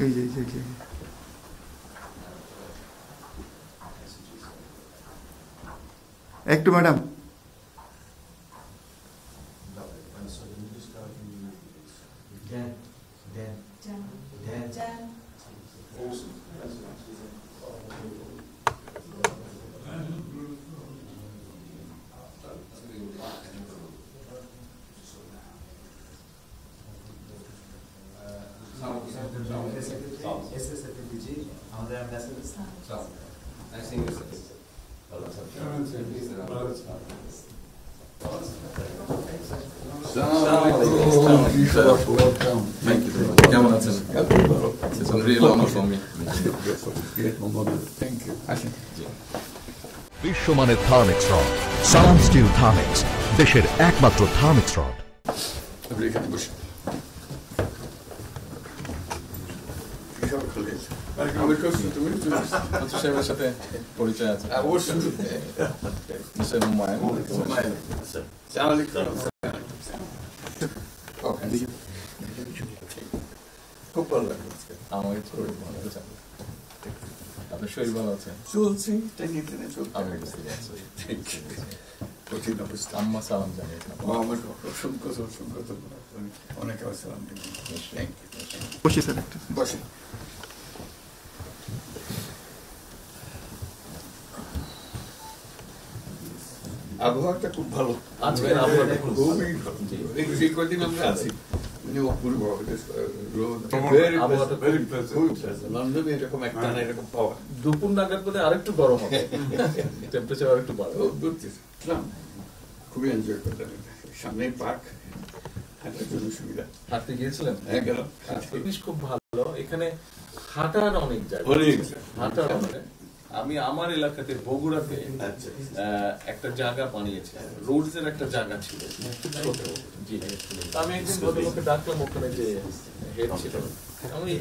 এই যে একটু madam Thank you. It's a real honor for me. Thank you. বিশ্বমানের থার্মিক্স রড সালাম স্টিল থার্মিক্স দেশের একমাত্র থার্মিক্স রড। সাথে পরিচয় আছে অবশ্যই। খুব ভালো লাগলো আমাকে শরীর ভালো আছে। আপনার শরীর ভালো আছে? চলছি টেনে চলছি। আমি বুঝতে পারছি। কঠিন অবস্থা। আম্মা সালাম জানিয়েছেন। আমার অসংখ্য অনেক সালাম বসে স্যার একটু বসে। আবহাওয়াটা খুব ভালো, আজকের আবহাওয়াটা খুবই ভালো। এই কদিন আমরা আছি অপূর্ব লন্ডনে এরকম একটা না এরকম পাওয়া। দুপুর নাগাদ বোধহয় আরেকটু গরম হবে, টেম্পারেচার আরেকটু বাড়বে। খুবই এনজয় করলাম। সামনে পার্ক, হাঁটার জন্য সুবিধা। হাঁটতে গিয়েছিলেন? হ্যাঁ গেলাম। জিনিস খুব ভালো, এখানে হাঁটার অনেক জায়গা, হাঁটার অনেক। আমি আমার এলাকাতে বগুড়াতে একটা জায়গা বানিয়েছি, রোডস এর একটা জায়গা ছিল ছোট। জি, আমি একদিন ভদ্রলোককে ডাকলাম, ওখানে যে হেড ছিল, আমি এই